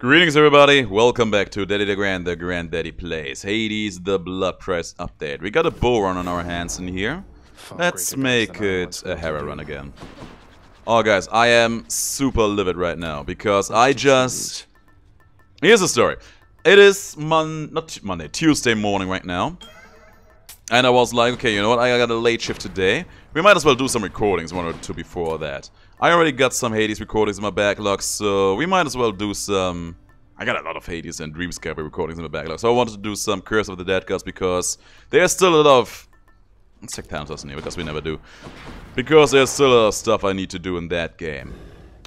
Greetings everybody, welcome back to Daddy DeGrand, the Granddaddy Plays Hades, the Blood Price update. We got a bow run on our hands in here. Let's make it a Hera run again. Oh guys, I am super livid right now, because I just... Here's the story. It is Tuesday morning right now. And I was like, okay, you know what, I got a late shift today. We might as well do some recordings, one or two before that. I already got some Hades recordings in my backlog, so we might as well do some... I got a lot of Hades and Dreamscape recordings in my backlog, so I wanted to do some Curse of the Dead Gods because there's still a lot of... Let's check Thanatos in here, because we never do. Because there's still a lot of stuff I need to do in that game.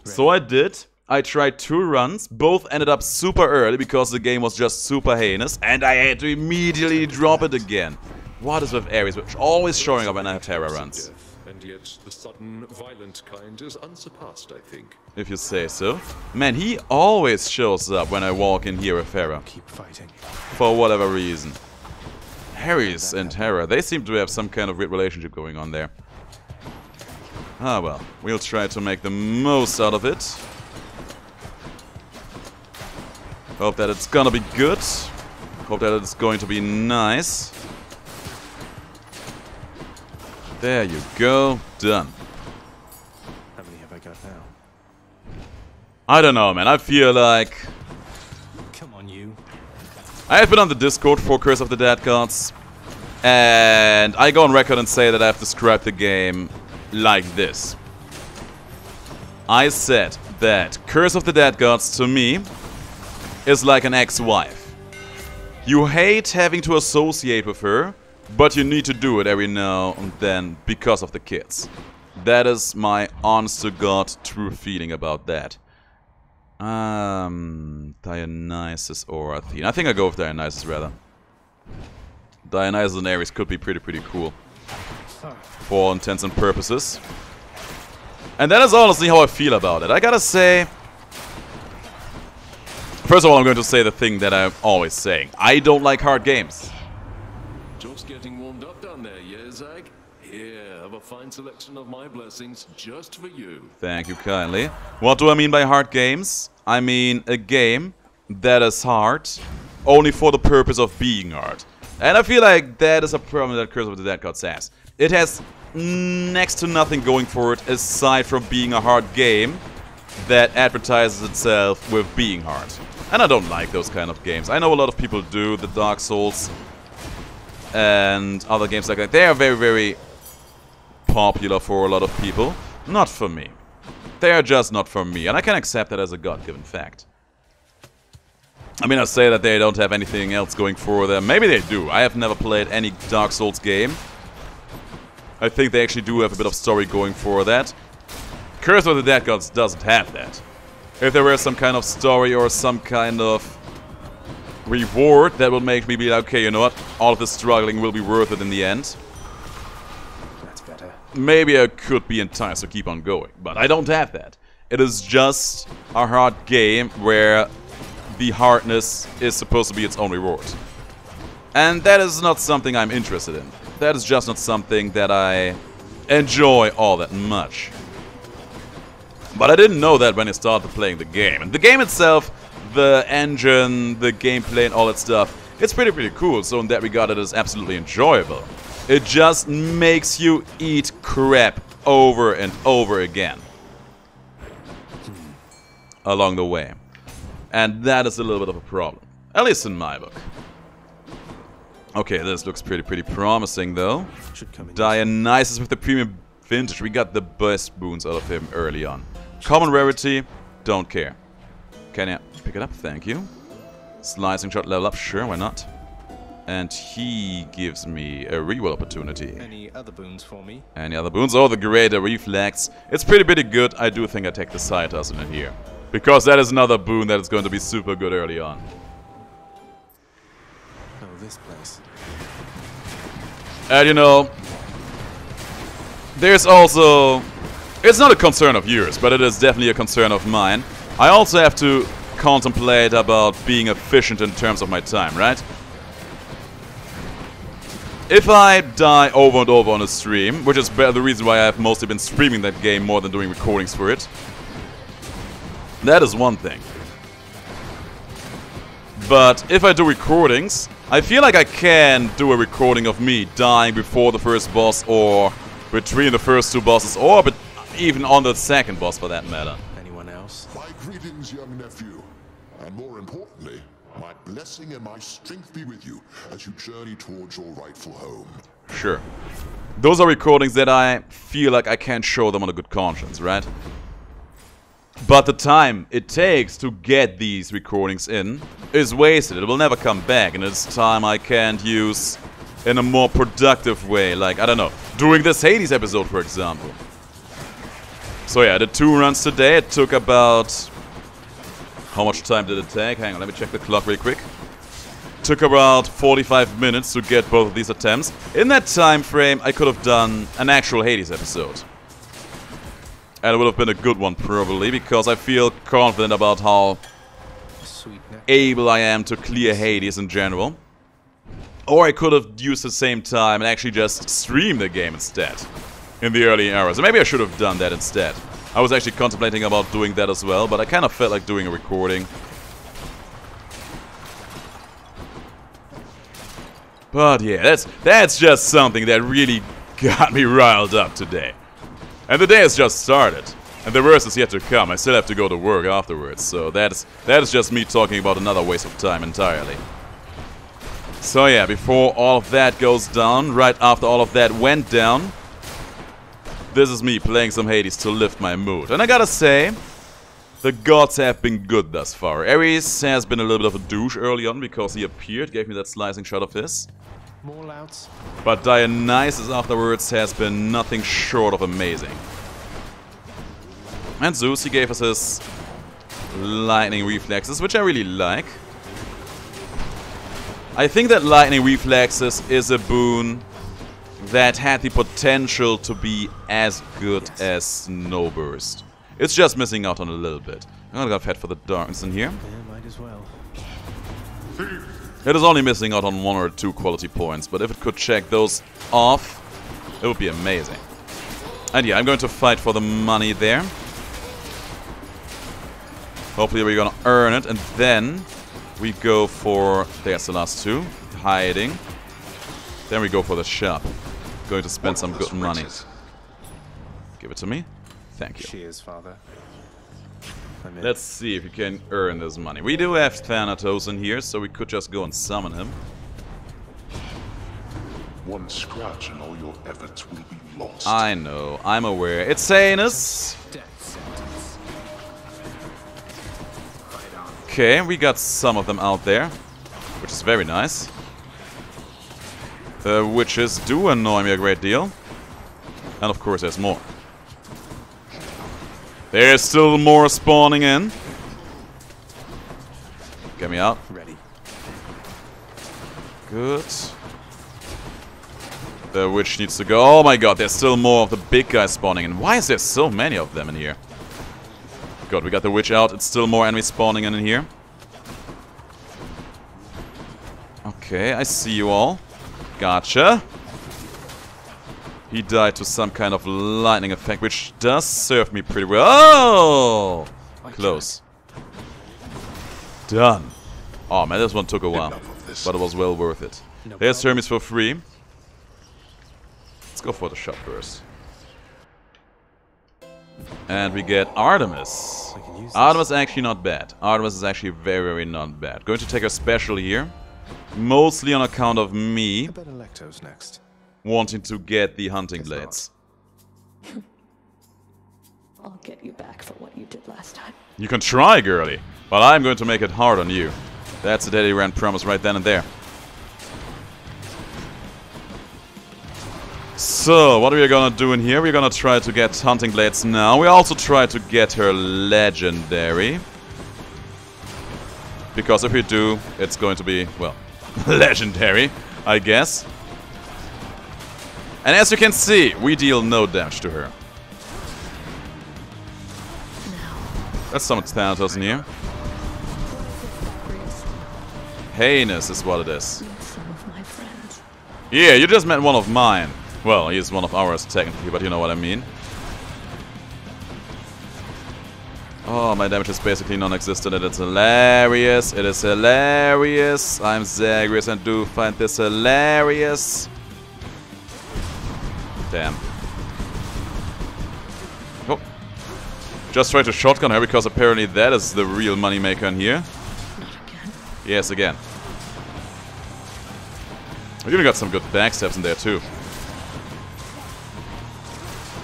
So I did. I tried 2 runs, both ended up super early because the game was just super heinous, and I had to immediately drop it again. What is with Ares, which always showing up when I have Terra runs? And yet the sudden, violent kind is unsurpassed, I think. If you say so. Man, he always shows up when I walk in here with Farah. Keep fighting. For whatever reason. Ares and Terra, they seem to have some kind of weird relationship going on there. Ah well, we'll try to make the most out of it. Hope that it's gonna be good. Hope that it's going to be nice. There you go. Done. How many have I got now? I don't know, man. I feel like... Come on, you. I have been on the Discord for Curse of the Dead Gods. And I go on record and say that I've described the game like this. I said that Curse of the Dead Gods, to me, is like an ex-wife. You hate having to associate with her, but you need to do it every now and then because of the kids. That is my honest-to-God true feeling about that. Dionysus or Athena. I think I go with Dionysus rather. Dionysus and Ares could be pretty cool. For all intents and purposes. And that is honestly how I feel about it. I gotta say... First of all, I'm going to say the thing that I'm always saying. I don't like hard games. Just getting warmed up down there, yeah, Zag? Here, have a fine selection of my blessings just for you. Thank you kindly. What do I mean by hard games? I mean a game that is hard only for the purpose of being hard. And I feel like that is a problem that Curse of the Dead Gods has. It has next to nothing going for it aside from being a hard game that advertises itself with being hard. And I don't like those kind of games. I know a lot of people do, the Dark Souls and other games like that. They are very popular for a lot of people. Not for me. They are just not for me, and I can accept that as a God-given fact. I mean, I say that they don't have anything else going for them. Maybe they do. I have never played any Dark Souls game. I think they actually do have a bit of story going for that. Curse of the Dead Gods doesn't have that. If there were some kind of story or some kind of reward that will make me be like, okay, you know what, all of this struggling will be worth it in the end. That's better. Maybe I could be enticed to keep on going, but I don't have that. It is just a hard game where the hardness is supposed to be its own reward. And that is not something I'm interested in. That is just not something that I enjoy all that much. But I didn't know that when I started playing the game. And the game itself, the engine, the gameplay and all that stuff, it's pretty cool, so in that regard it is absolutely enjoyable. It just makes you eat crap over and over again. Along the way. And that is a little bit of a problem. At least in my book. Okay, this looks pretty promising though. Dionysus with the premium vintage. We got the best boons out of him early on. Common rarity, don't care. Can you pick it up? Thank you. Slicing shot level up, sure, why not? And he gives me a reroll opportunity. Any other boons for me? Any other boons? Oh, the greater reflex. It's pretty good. I do think I take the side hustle in here. Because that is another boon that is going to be super good early on. Oh, this place. And you know, there's also... It's not a concern of yours, but it is definitely a concern of mine. I also have to contemplate about being efficient in terms of my time, right? If I die over and over on a stream, which is the reason why I've mostly been streaming that game more than doing recordings for it, that is one thing. But if I do recordings, I feel like I can do a recording of me dying before the first boss or between the first two bosses or even on the second boss for that matter. Anyone else? My greetings, young nephew. And more importantly, my blessing and my strength be with you as you journey towards your rightful home. Sure. Those are recordings that I feel like I can't show them on a good conscience, right? But the time it takes to get these recordings in is wasted. It will never come back, and it's time I can't use in a more productive way. Like, I don't know, doing this Hades episode, for example. So yeah, the 2 runs today. It took about... How much time did it take? Hang on, let me check the clock real quick. Took about 45 minutes to get both of these attempts. In that time frame, I could have done an actual Hades episode. And it would have been a good one, probably, because I feel confident about how able I am to clear Hades in general. Or I could have used the same time and actually just stream the game instead. In the early hours. And maybe I should have done that instead. I was actually contemplating about doing that as well, but I kind of felt like doing a recording. But yeah, that's just something that really got me riled up today. And the day has just started. And the worst is yet to come. I still have to go to work afterwards. So that is just me talking about another waste of time entirely. So yeah, before all of that goes down, right after all of that went down, this is me playing some Hades to lift my mood. And I gotta say, the gods have been good thus far. Ares has been a little bit of a douche early on because he appeared, gave me that slicing shot of his. More louds. But Dionysus afterwards has been nothing short of amazing. And Zeus, he gave us his lightning reflexes, which I really like. I think that lightning reflexes is a boon that had the potential to be as good as Snow Burst. It's just missing out on a little bit. I'm gonna head for the darkness in here. Yeah, might as well. It is only missing out on 1 or 2 quality points, but if it could check those off, it would be amazing. And yeah, I'm going to fight for the money there. Hopefully we're gonna earn it, and then we go for... There's the last 2. Hiding. Then we go for the shop. Going to spend some good money. Give it to me. Thank you. Cheers, father. Let's see if we can earn this money. We do have Thanatos in here, so we could just go and summon him. One scratch and all your efforts will be lost. I know, I'm aware. It's heinous. Okay, we got some of them out there, which is very nice. Witches do annoy me a great deal. And of course there's more. There's still more spawning in. Get me out. Ready. Good. The witch needs to go. Oh my god, there's still more of the big guys spawning in. Why is there so many of them in here? God, we got the witch out. It's still more enemies spawning in here. Okay, I see you all. Gotcha. He died to some kind of lightning effect, which does serve me pretty well. Oh! Close. Done. Oh man, this one took a while. But it was well worth it. There's Hermes for free. Let's go for the shop first. And we get Artemis. Artemis is actually not bad. Artemis is actually very, very not bad. Going to take a special here. Mostly on account of me next. wanting to get the hunting blades. I'll get you back for what you did last time. You can try, girlie. But I'm going to make it hard on you. That's a DeGrand promise right then and there. So, what are we gonna do in here? We're gonna try to get hunting blades now. We also try to get her legendary. Because if we do, it's going to be, well, legendary, I guess. And as you can see, we deal no damage to her. Let's summon Thanatos in here. Heinous is what it is. Yeah, you just met one of mine. Well, he's one of ours technically, but you know what I mean. Oh, my damage is basically non-existent and it's hilarious. It is hilarious. I'm Zagreus and do find this hilarious. Damn. Oh. Just try to shotgun her because apparently that is the real moneymaker in here. Not again. Yes, again. We even got some good backstabs in there too.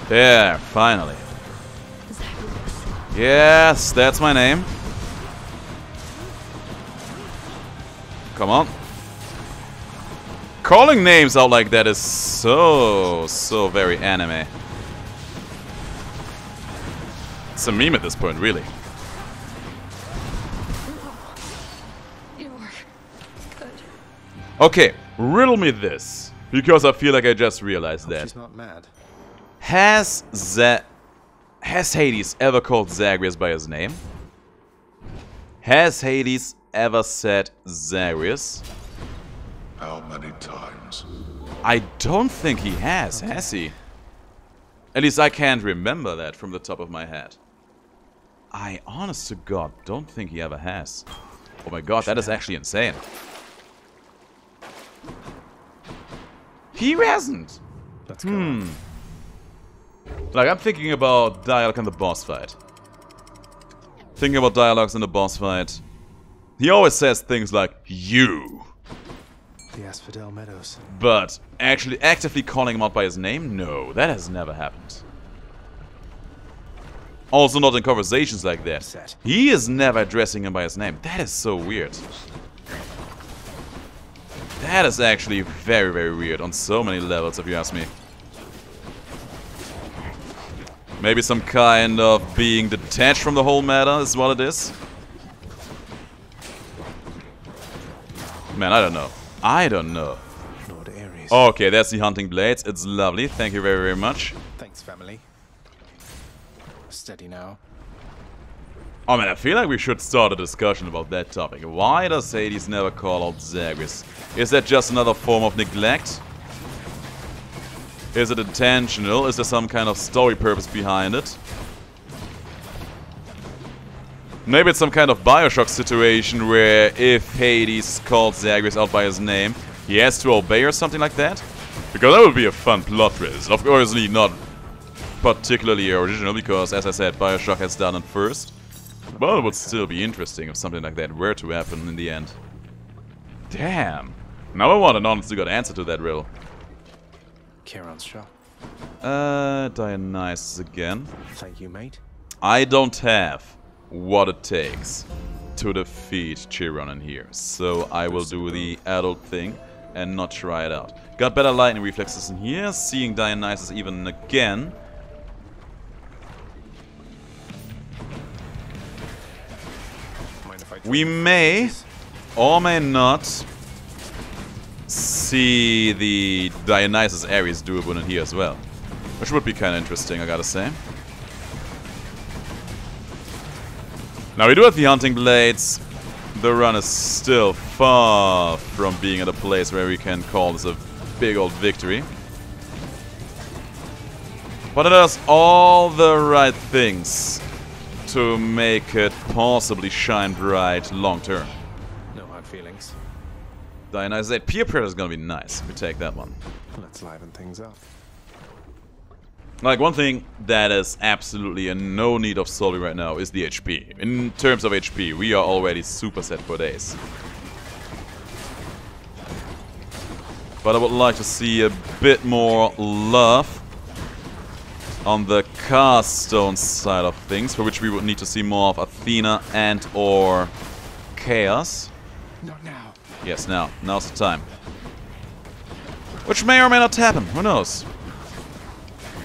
There, finally. Zagreus. Yes, that's my name. Come on. Calling names out like that is so very anime. It's a meme at this point, really. You're good. Okay, riddle me this, because I feel like I just realized that. She's not mad. Has Hades ever called Zagreus by his name? Has Hades ever said Zagreus? How many times? I don't think he has he? At least I can't remember that from the top of my head. I, honest to God, don't think he ever has. Oh my god, that is actually insane. He hasn't! Let's go. Like, I'm thinking about dialogue in the boss fight. Thinking about dialogues in the boss fight. He always says things like, you. The Asphodel Meadows. But actually actively calling him out by his name? No, that has never happened. Also not in conversations like that. Set. He is never addressing him by his name. That is so weird. That is actually very, very weird on so many levels, if you ask me. Maybe some kind of being detached from the whole matter is what it is. Man, I don't know. I don't know. Lord Ares. Okay, that's the hunting blades. It's lovely. Thank you very, very much. Thanks, family. Steady now. Oh man, I feel like we should start a discussion about that topic. Why does Hades never call out Zagreus? Is that just another form of neglect? Is it intentional? Is there some kind of story purpose behind it? Maybe it's some kind of Bioshock situation where if Hades called Zagreus out by his name, he has to obey or something like that? Because that would be a fun plot twist. Of course, not particularly original because, as I said, Bioshock has done it first. But it would still be interesting if something like that were to happen in the end. Damn. Now I want an honest to God answer to that riddle. Charon's shop. Dionysus again. Thank you, mate. I don't have what it takes to defeat Chiron in here, so I will do the adult thing and not try it out. Got better lightning reflexes in here, seeing Dionysus even again. Mind if I We may or may not see the Dionysus Ares doable in here as well, which would be kind of interesting, I gotta say. Now we do have the hunting blades. The run is still far from being at a place where we can call this a big old victory. But it does all the right things to make it possibly shine bright long term. No hard feelings. Dionysus 8 peer pressure is gonna be nice. We take that one. Let's liven things up. Like, one thing that is absolutely in no need of solving right now is the HP. In terms of HP, we are already super set for days. But I would like to see a bit more love on the cast stone side of things, for which we would need to see more of Athena and or Chaos. Not now. Yes, now. Now's the time. Which may or may not happen. Who knows?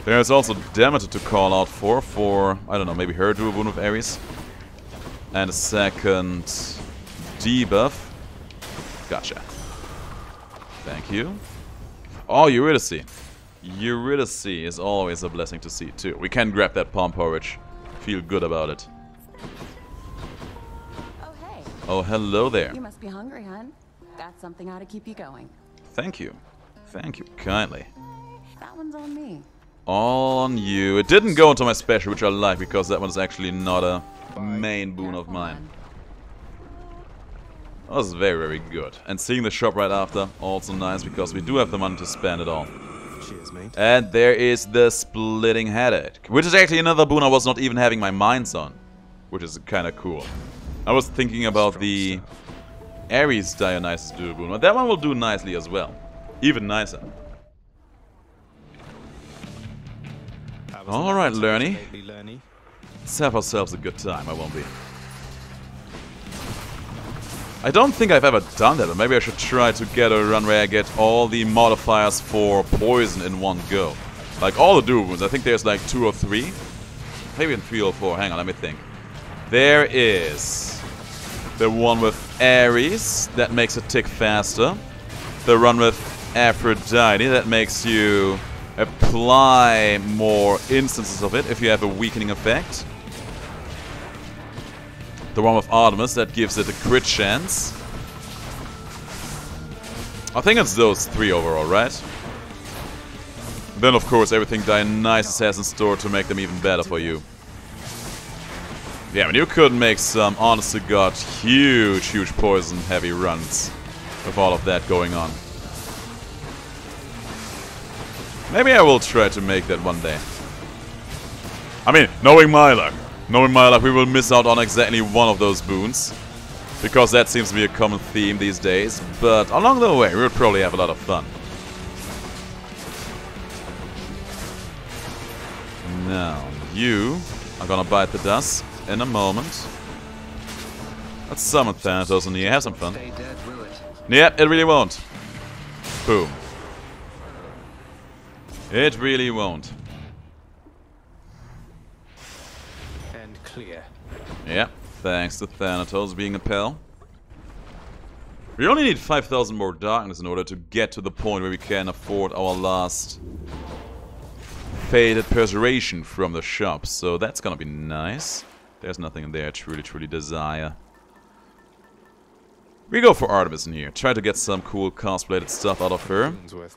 There's also Demeter to call out for, I don't know, maybe her do a boon with Ares. And a second debuff. Gotcha. Thank you. Oh, Eurydice. Eurydice is always a blessing to see too. We can grab that palm porridge. Feel good about it. Oh, hey. Oh, hello there. You must be hungry, hon. Got something ought to keep you going. Thank you. Thank you kindly. That one's on me. On you. It didn't go into my special, which I like, because that one is actually not a main boon of Careful, mine. man. That was very, very good. And seeing the shop right after, also nice, because we do have the money to spend it all. Cheers, mate. And there is the Splitting Headache, which is actually another boon I was not even having my minds on, which is kind of cool. I was thinking about the Ares Dionysus dual boon, but that one will do nicely as well. Even nicer. Alright, Lerny. Let's have ourselves a good time, I won't be. I don't think I've ever done that, but maybe I should try to get a run where I get all the modifiers for poison in one go. Like all the dual wounds, I think there's like 2 or 3. Maybe 3 or 4, hang on, let me think. There is the one with Ares, that makes it tick faster. The one with Aphrodite, that makes you apply more instances of it if you have a weakening effect. The one with Artemis, that gives it a crit chance. I think it's those 3 overall, right? Then of course everything Dionysus has in store to make them even better for you. Yeah, I mean, you could make some, honest to god, huge poison heavy runs with all of that going on. Maybe I will try to make that one day. I mean, knowing my luck, we will miss out on exactly one of those boons. Because that seems to be a common theme these days. But along the way, we would probably have a lot of fun. Now, you are gonna bite the dust in a moment. Let's summon Thanatos in here, have some fun. Yep, it really won't. Boom. It really won't. Clear. Yeah, thanks to Thanatos being a pal. We only need 5,000 more darkness in order to get to the point where we can afford our last faded persuasion from the shop, so that's gonna be nice. There's nothing in there I truly desire. We go for Artemis in here, try to get some cool cosplayed stuff out of her.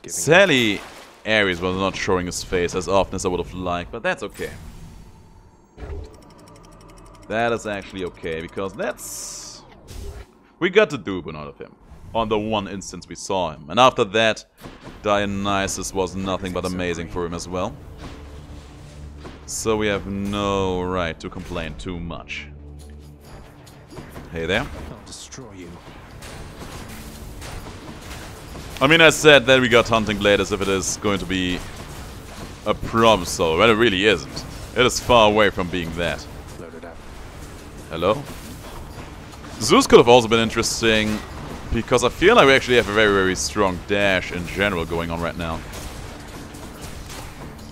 Sadly, Ares was not showing his face as often as I would have liked, but that's okay. That is actually okay, because that's... we got the Dubin out of him. On the one instance we saw him. And after that, Dionysus was nothing but amazing for him as well. So we have no right to complain too much. Hey there. I'll destroy you. I mean, I said that we got Hunting Blade as if it is going to be a problem solver, but it really isn't. It is far away from being that. Hello? Zeus could have also been interesting, because I feel like we actually have a very strong dash in general going on right now.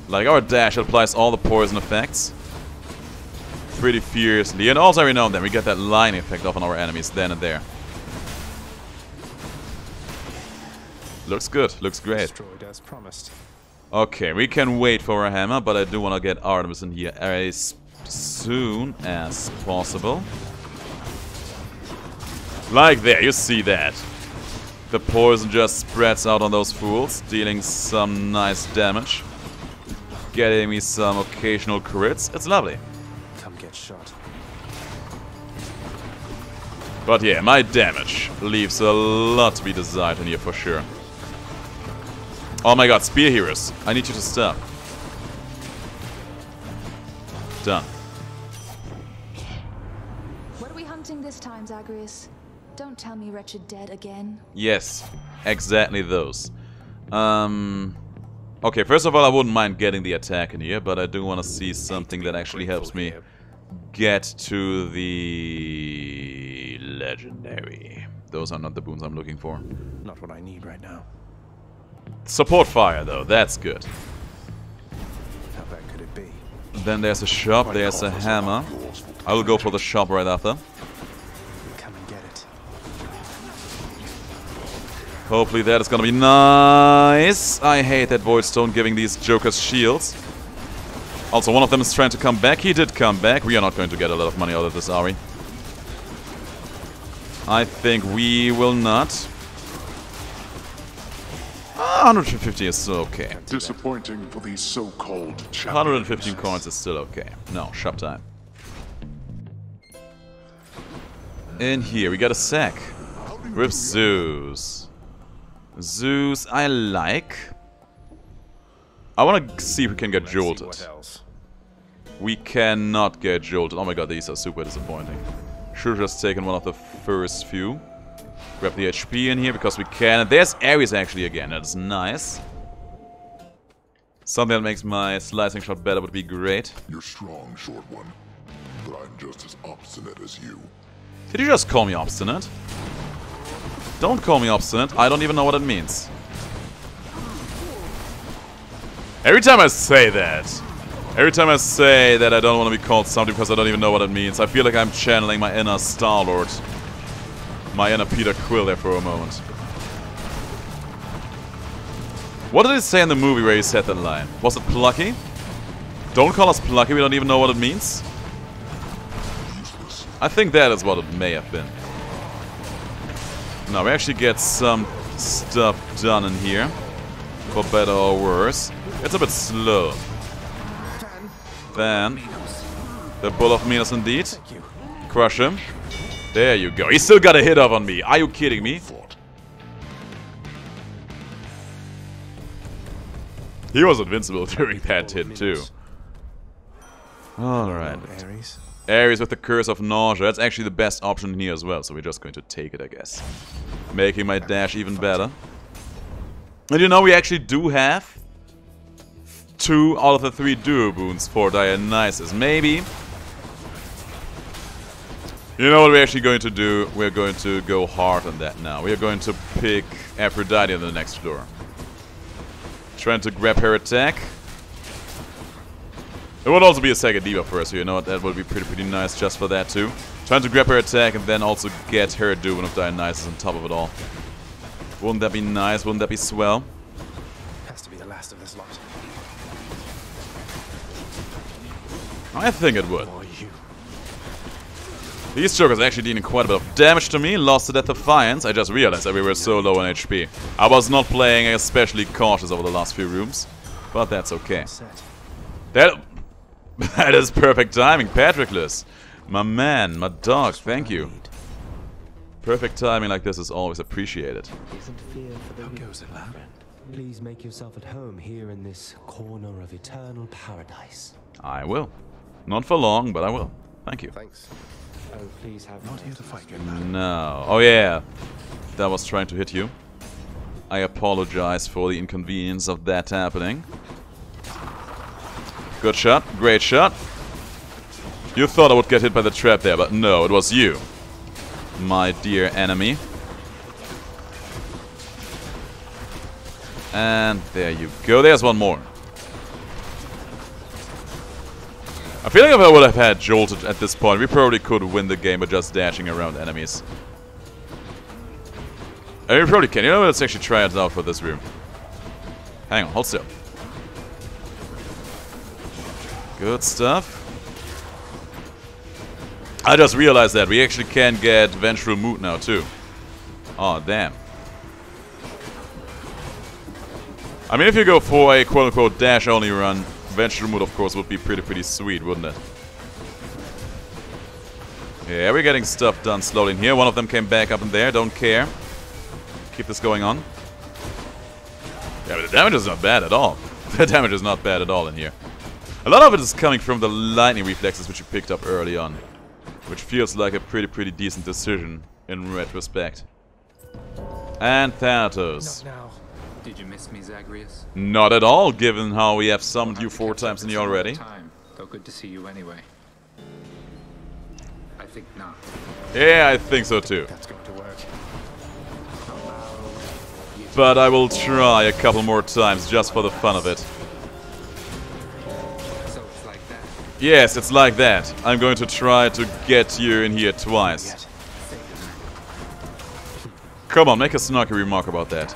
Like, our dash applies all the poison effects pretty fiercely, and also every now and then we get that line effect off on our enemies then and there. Looks good, looks great. Destroyed as promised. Okay, we can wait for a hammer, but I do want to get Artemis in here as soon as possible. Like there, you see that. The poison just spreads out on those fools, dealing some nice damage. Getting me some occasional crits. It's lovely. Come get shot. But yeah, my damage leaves a lot to be desired in here for sure. Oh my god, spear heroes. I need you to stop. Done. What are we hunting this time, Zagreus? Don't tell me wretched dead again. Yes, exactly those. Okay, first of all, I wouldn't mind getting the attack in here, but I do want to see something that actually helps me get to the legendary. Those are not the boons I'm looking for. Not what I need right now. Support fire, though. That's good. How bad could it be? Then there's a shop, there's a hammer. I will go for the shop right after. Come and get it. Hopefully that is gonna be nice. I hate that Voidstone giving these jokers shields. Also, one of them is trying to come back. He did come back. We are not going to get a lot of money out of this, are we? I think we will not. 150 is still okay. Disappointing for these so-called champions. 115 coins is still okay. No, shop time. In here, we got a sack with Zeus. Zeus, I like. I want to see if we can get jolted. We cannot get jolted. Oh my god, these are super disappointing. Should have just taken one of the first few. Grab the HP in here because we can. And there's Ares actually again. That's nice. Something that makes my slicing shot better would be great. You're strong, short one. But I'm just as obstinate as you. Did you just call me obstinate? Don't call me obstinate. I don't even know what it means. Every time I say that I don't want to be called something because I don't even know what it means, I feel like I'm channeling my inner Star-Lord. My inner Peter Quill there for a moment. What did he say in the movie where he said that line? Was it plucky? Don't call us plucky, we don't even know what it means? I think that is what it may have been. Now we actually get some stuff done in here. For better or worse. It's a bit slow. Then the Bull of Minos indeed. Crush him. There you go. He still got a hit off on me. Are you kidding me? He was invincible during that hit too. Alright. Ares with the Curse of Nausea. That's actually the best option here as well, so we're just going to take it, I guess. Making my dash even better. And you know, we actually do have 2 out of the 3 duo boons for Dionysus. Maybe. You know what we're actually going to do? We're going to go hard on that now. We are going to pick Aphrodite on the next floor. Trying to grab her attack. It would also be a second diva for us, so you know what? That would be pretty nice just for that too. Trying to grab her attack and then also get her doing of Dionysus on top of it all. Wouldn't that be nice? Wouldn't that be swell? Has to be the last of this lot. I think it would. These jokers actually dealing quite a bit of damage to me. Lost to that Defiance. I just realized that we were so low on HP. I was not playing especially cautious over the last few rooms. But that's okay. That is perfect timing, Patroclus. My man, my dog, thank you. Perfect timing like this is always appreciated. Isn't fear for the How goes it, lad? Please make yourself at home here in this corner of eternal paradise. I will. Not for long, but I will. Thank you. Thanks. Oh, please have Not here to fight, good man. No. Oh yeah. That was trying to hit you. I apologize for the inconvenience of that happening. Good shot. Great shot. You thought I would get hit by the trap there, but no, it was you. My dear enemy. And there you go. There's one more. I feel like if I would have had jolted at this point, we probably could win the game by just dashing around enemies. And we probably can. You know, let's actually try it out for this room. Hang on, hold still. Good stuff. I just realized that we actually can get Vengeful Mood now too. Oh damn. I mean, if you go for a quote-unquote dash-only run, Vengeful Mood of course would be pretty sweet, wouldn't it? Yeah, we're getting stuff done slowly in here. One of them came back up in there, don't care. Keep this going on. Yeah, but the damage is not bad at all. The damage is not bad at all in here. A lot of it is coming from the lightning reflexes which you picked up early on. Which feels like a pretty decent decision in retrospect. And Thanatos. Not now. Did you miss me, Zagreus? Not at all, given how we have summoned you 4 times in here already. Time, though good to see you anyway. I think not. Yeah, I think so too. That's going to work. But I will try a couple more times just for the fun of it. So it's like that. Yes, it's like that. I'm going to try to get you in here twice. Come on, make a snarky remark about that.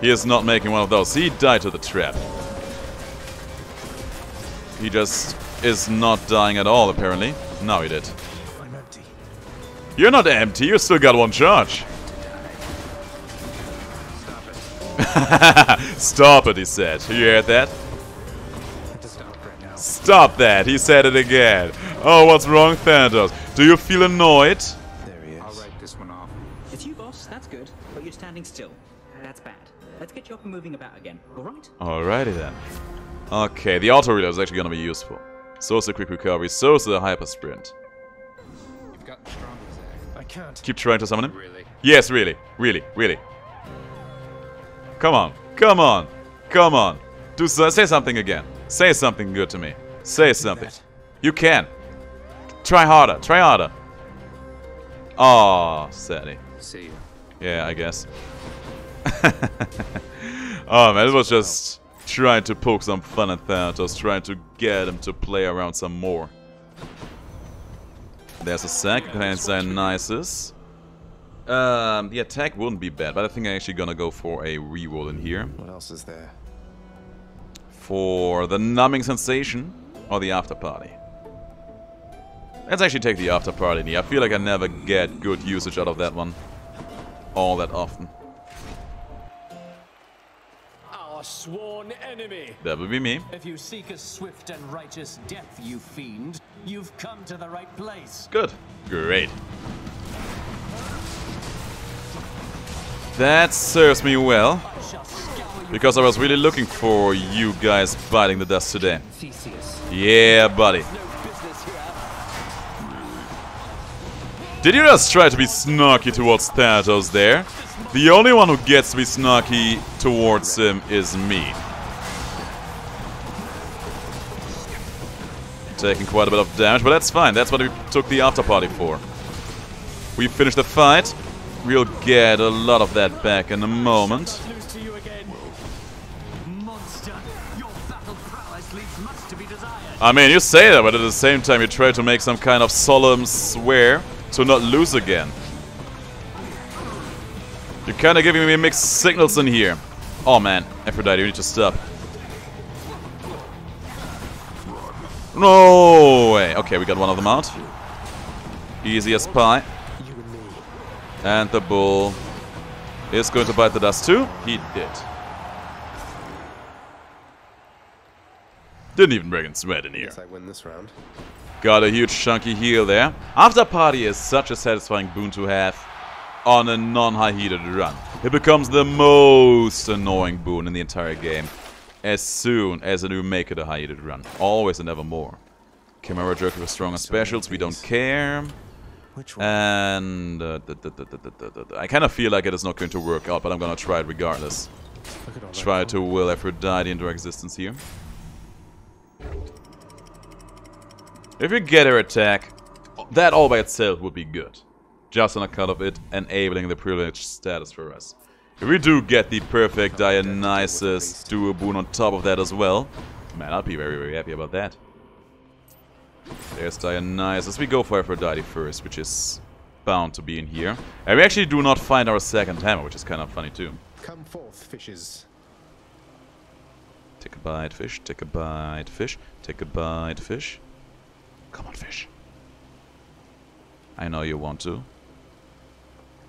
He is not making one of those. He died to the trap. He just is not dying at all, apparently. Now he did. I'm empty. You're not empty, you still got 1 charge. Stop it, he said. You heard that? Stop right now. Stop that, he said it again. Oh, what's wrong, Thanatos? Do you feel annoyed? one off. It's you, boss. That's good. But you're standing still. That's bad. Let's get you up and moving about again. All right? Alrighty then. Okay, the auto reload is actually gonna be useful. So is the quick recovery. So is the hyper sprint. You've gotten stronger, Zach. I can't. Keep trying to summon him. Really? Yes, really, really, really. Come on, come on, come on. Say something again. Say something good to me. Say something. You can. Try harder. Try harder. Oh, sadly. See you. Yeah, I guess. Oh man, it was just trying to poke some fun at Thanatos, trying to get him to play around some more. There's a sack contains Dionysus. The attack wouldn't be bad, but I think I'm actually gonna go for a reroll in here. What else is there? For the numbing sensation or the after party. Let's actually take the after party in here. I feel like I never get good usage out of that one all that often. Our sworn enemy. That would be me. If you seek a swift and righteous death, you fiend, you've come to the right place. Good. Great. That serves me well. Because I was really looking for you guys biting the dust today. Yeah, buddy. Did you just try to be snarky towards Thanatos there? The only one who gets to be snarky towards him is me. Taking quite a bit of damage, but that's fine. That's what we took the after party for. We finished the fight. We'll get a lot of that back in a moment. I mean, you say that, but at the same time you try to make some kind of solemn swear to not lose again. You're kind of giving me mixed signals in here. Oh man, Aphrodite, you need to stop. No way. Okay, we got one of them out. Easy as pie. And the bull is going to bite the dust too. He did. Didn't even break in sweat in here. Guess I win this round. Got a huge chunky heal there. After party is such a satisfying boon to have on a non-high heated run. It becomes the most annoying boon in the entire game as soon as you make it a high heated run. Always and ever more. Chimera Jerky with stronger specials, we don't care. And I kind of feel like it is not going to work out, but I'm gonna try it regardless. Try to will Aphrodite into existence here. If you get her attack, that all by itself would be good. Just on account of it enabling the privileged status for us. If we do get the perfect Dionysus duo boon on top of that as well, man, I'll be very, very happy about that. There's Dionysus. We go for Aphrodite first, which is bound to be in here. And we actually do not find our second hammer, which is kind of funny too. Come forth, fishes. Take a bite, fish. Take a bite, fish. Take a bite, fish. Come on, fish. I know you want to.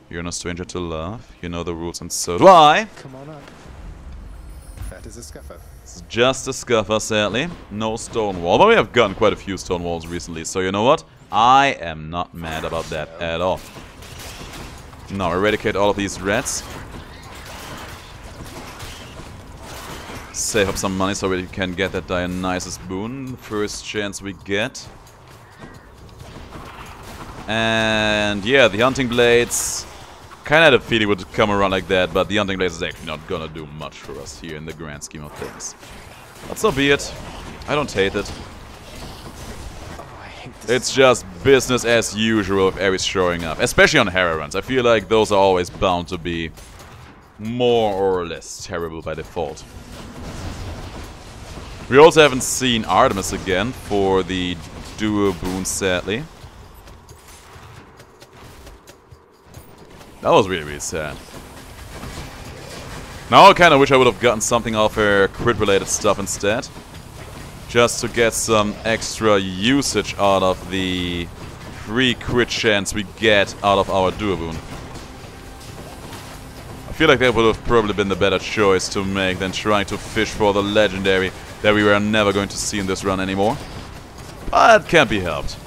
You're no stranger to love. You know the rules, and so do I. Come on up. That is a scuffer. It's just a scuffer, sadly. No stone wall. But we have gotten quite a few stone walls recently, so you know what? I am not mad about that at all. Now, eradicate all of these rats. Save up some money so we can get that Dionysus boon. First chance we get. And yeah, the hunting blades. Kinda had a feeling it would come around like that, but the hunting blades is actually not gonna do much for us here in the grand scheme of things. But so be it. I don't hate it. It's just business as usual with Ares showing up. Especially on Hera runs. I feel like those are always bound to be more or less terrible by default. We also haven't seen Artemis again for the duo boon, sadly. That was really, really sad. Now I kind of wish I would have gotten something off her crit-related stuff instead. Just to get some extra usage out of the free crit chance we get out of our duo boon. I feel like that would have probably been the better choice to make than trying to fish for the legendary that we were never going to see in this run anymore. But it can't be helped.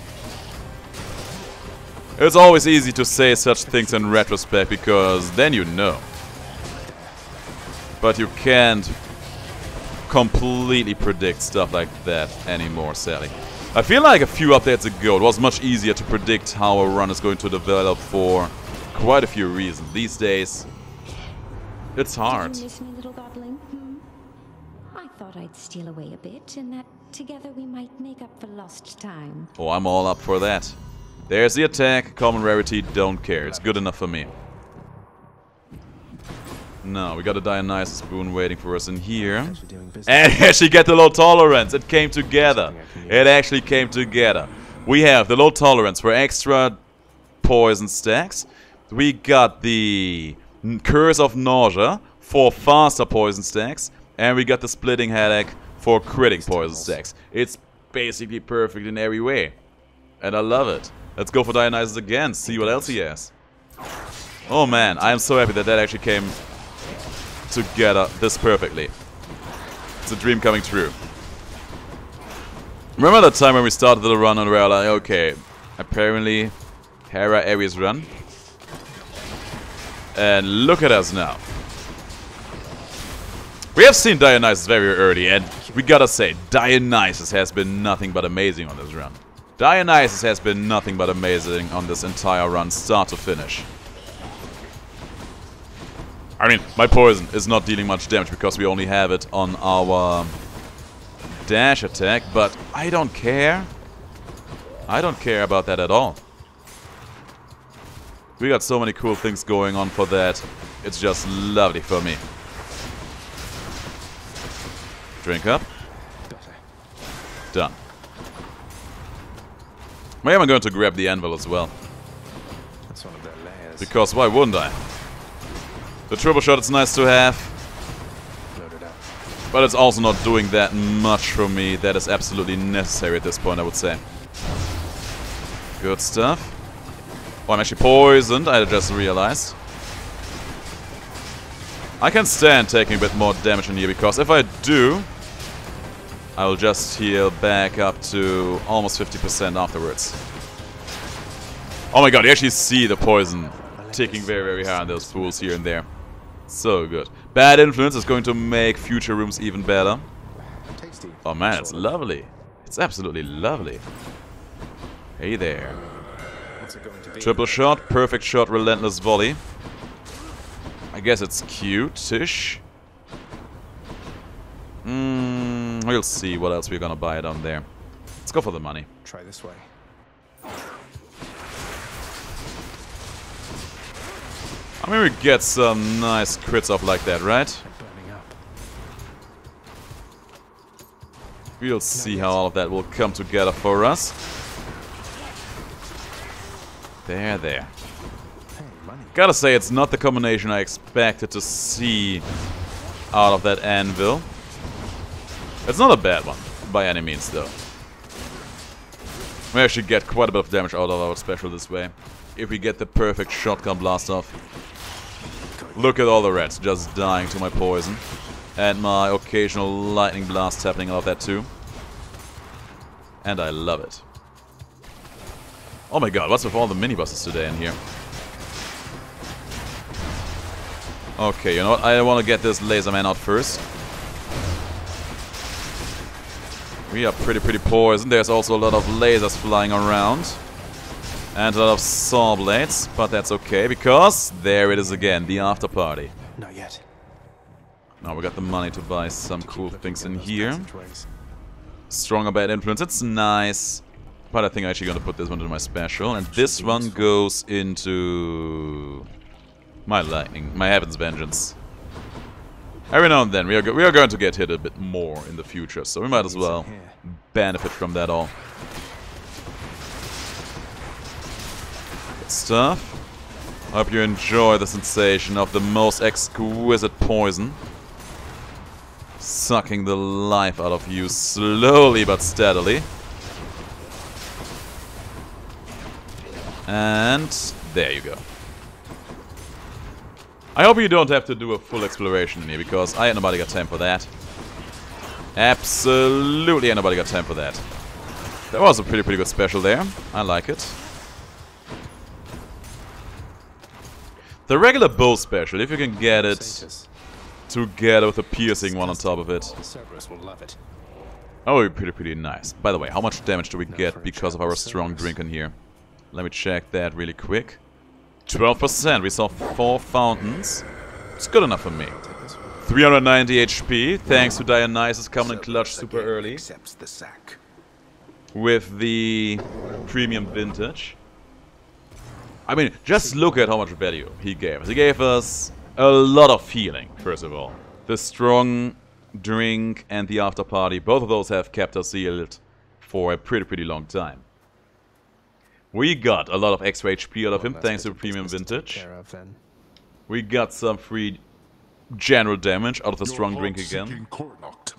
It's always easy to say such things in retrospect because then you know. But you can't completely predict stuff like that anymore, sadly. I feel like a few updates ago it was much easier to predict how a run is going to develop for quite a few reasons. These days, it's hard. Did you miss me, little godling? I thought I'd steal away a bit, and that together we might make up for lost time. Oh, I'm all up for that. There's the attack, common rarity, don't care. It's good enough for me. No, we got a Dionysus boon waiting for us in here. And actually get the low tolerance. It came together. It actually came together. We have the low tolerance for extra poison stacks. We got the Curse of Nausea for faster poison stacks. And we got the Splitting Headache for critting poison stacks. It's basically perfect in every way. And I love it. Let's go for Dionysus again, see what else he has. Oh man, I am so happy that that actually came together this perfectly. It's a dream coming true. Remember that time when we started the run and we were like, okay, apparently Hera Ares run. And look at us now. We have seen Dionysus very early and we gotta say, Dionysus has been nothing but amazing on this run. Dionysus has been nothing but amazing on this entire run, start to finish. I mean, my poison is not dealing much damage because we only have it on our dash attack, but I don't care. I don't care about that at all. We got so many cool things going on for that. It's just lovely for me. Drink up. Done. Maybe I'm going to grab the anvil as well. That's one of their layers. Because why wouldn't I? The triple shot is nice to have. But it's also not doing that much for me. That is absolutely necessary at this point, I would say. Good stuff. Oh, I'm actually poisoned, I just realized. I can stand taking a bit more damage in here, because if I do, I will just heal back up to almost 50% afterwards. Oh my god, you actually see the poison ticking very, very high on those fools here and there. So good. Bad influence is going to make future rooms even better. Oh man, it's lovely. It's absolutely lovely. Hey there. Triple shot, perfect shot, relentless volley. I guess it's cute-ish. We'll see what else we're gonna buy down there. Let's go for the money. Try this way. I mean, we get some nice crits off like that, right? We'll see how all of that will come together for us. There. Gotta say, it's not the combination I expected to see out of that anvil. It's not a bad one, by any means, though. We actually get quite a bit of damage out of our special this way. If we get the perfect shotgun blast off. Look at all the rats just dying to my poison. And my occasional lightning blast happening out of that too. And I love it. Oh my god, what's with all the mini-bosses today in here? Okay, you know what? I want to get this laser man out first. We are pretty poisoned. There's also a lot of lasers flying around. And a lot of saw blades. But that's okay, because there it is again, the after party. Not yet. Now we got the money to buy some cool things in here. Stronger bad influence, it's nice. But I think I'm actually going to put this one into my special. And this one goes into my lightning, my Heaven's Vengeance. Every now and then we are going to get hit a bit more in the future, so we might as well benefit from that all. Good stuff. Hope you enjoy the sensation of the most exquisite poison. Sucking the life out of you slowly but steadily. And there you go. I hope you don't have to do a full exploration in here, because I ain't nobody got time for that. Absolutely ain't nobody got time for that. That was a pretty good special there. I like it. The regular bow special, if you can get it together with a piercing one on top of it. Cerberus will love it. That would be pretty nice. By the way, how much damage do we get because of our strong drink in here? Let me check that really quick. 12%. We saw 4 fountains. It's good enough for me. 390 HP, thanks to Dionysus coming in clutch super early. With the premium vintage. I mean, just look at how much value he gave us. He gave us a lot of healing, first of all. The strong drink and the after party, both of those have kept us healed for a pretty long time. We got a lot of extra HP out of him thanks to premium vintage. We got some free general damage out of the strong drink again.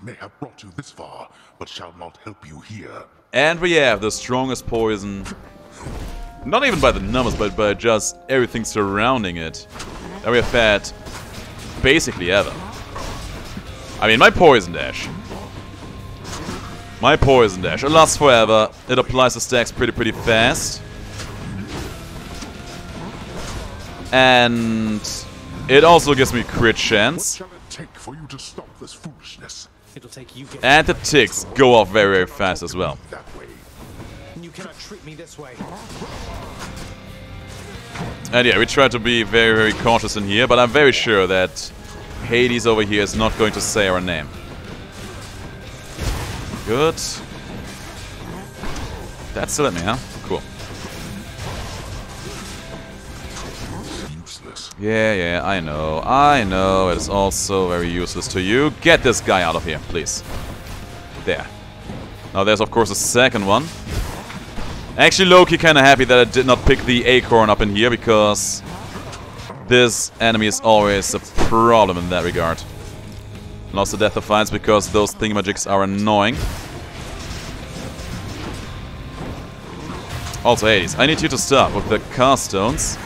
May have brought you this far, but shall not help you here. And we have the strongest poison, not even by the numbers, but by just everything surrounding it, that we have had basically ever. I mean, my poison dash. My poison dash. It lasts forever. It applies the stacks pretty fast. And it also gives me crit chance. What shall it take for you to stop this foolishness? It'll take you. And the ticks go off very fast as well. You cannot treat me this way. And yeah, we try to be very cautious in here, but I'm very sure that Hades over here is not going to say our name. Good. That's still at me, huh? Cool. Yeah, I know. It is also very useless to you. Get this guy out of here, please. There. Now there's of course a second one. Actually, low-key kinda happy that I did not pick the acorn up in here, because this enemy is always a problem in that regard. Lost the death of fights because those thingamajigs are annoying. Also, Hades, I need you to stop with the cast stones.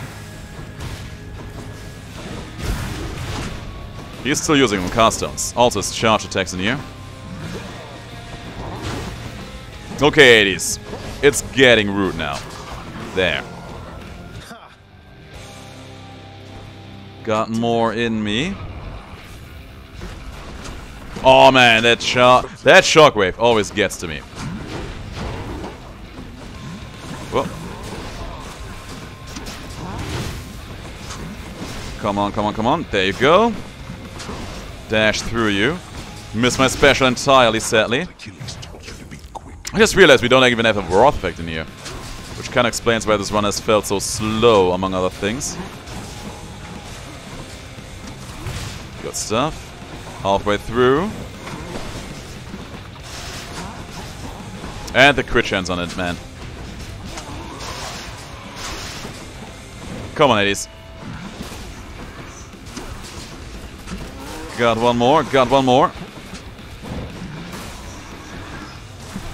He's still using them, cast stones. Also, his charge attacks in here. Okay, Hades. It's getting rude now. There. Got more in me. Oh man, that shockwave always gets to me. Whoa. Come on. There you go. Dash through you. Missed my special entirely, sadly. I just realized we don't even have a Wrath effect in here, which kind of explains why this run has felt so slow, among other things. Good stuff. Halfway through. And the crit chance on it, man. Come on, Hades. Got one more.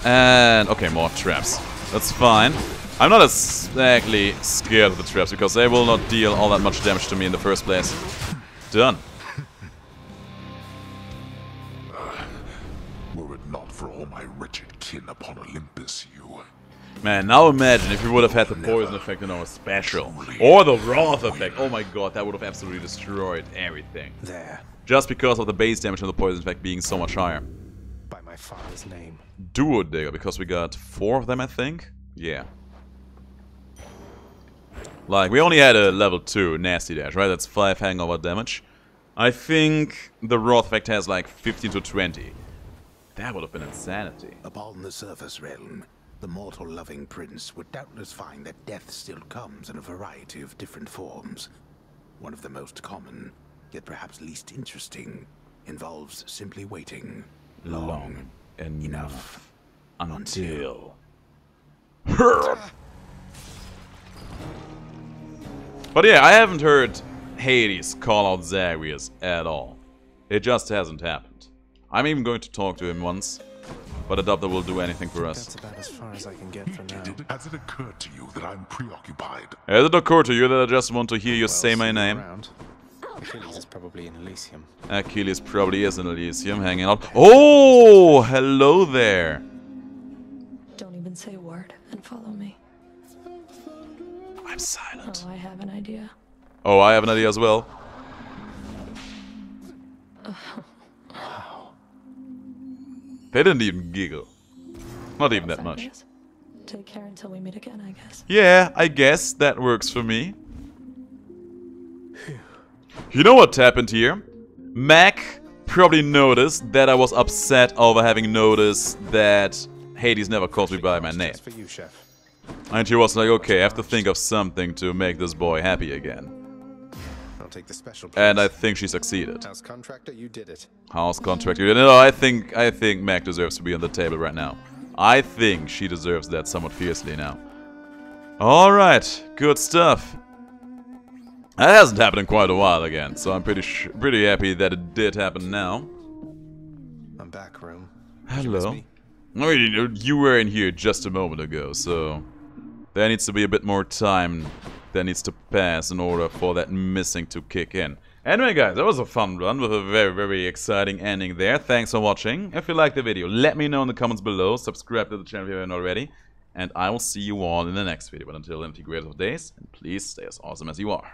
And, okay, more traps. That's fine. I'm not exactly scared of the traps, because they will not deal all that much damage to me in the first place. Done. Were it not for all my wretched kin upon Olympus, you... Man, now imagine if we would have had the poison effect in our special. Or the Wrath effect. Oh my god, that would have absolutely destroyed everything. There. Just because of the base damage and the poison effect being so much higher. By my father's name. Duo Digger, because we got 4 of them, I think? Yeah. Like, we only had a level 2 Nasty Dash, right? That's 5 hangover damage. I think the Wrath effect has like 15 to 20. That would have been insanity. Upon the surface realm, the mortal-loving prince would doubtless find that death still comes in a variety of different forms. One of the most common, yet perhaps least interesting, involves simply waiting long enough until... But yeah, I haven't heard Hades call out Zagreus at all. It just hasn't happened. I'm even going to talk to him once, but I doubt that will do anything for us. That's about as far as I can get for now. Has it occurred to you that I'm preoccupied? Has it occurred to you that I just want to hear you say my name? Achilles is probably in Elysium. Achilles probably is in Elysium, hanging out. Oh, hello there. Don't even say a word and follow me. I'm silent. Oh, I have an idea. Oh, I have an idea as well. They didn't even giggle. Not even that much. Take care until we meet again, I guess. Yeah, I guess that works for me. You know what happened here? Mac probably noticed that I was upset over having noticed that Hades never called me by my name. For you, chef. And she was like, okay, I have to think of something to make this boy happy again. I'll take the special place. And I think she succeeded. House contractor, you did it. House contractor. No, I think Mac deserves to be on the table right now. I think she deserves that somewhat fiercely now. Alright, good stuff. That hasn't happened in quite a while again, so I'm pretty happy that it did happen now. I'm back, room. Hello. I mean, you were in here just a moment ago, so there needs to be a bit more time that needs to pass in order for that missing to kick in. Anyway guys, that was a fun run with a very, very exciting ending there. Thanks for watching. If you liked the video, let me know in the comments below. Subscribe to the channel if you haven't already. And I will see you all in the next video. But until then, take great of days, and please stay as awesome as you are.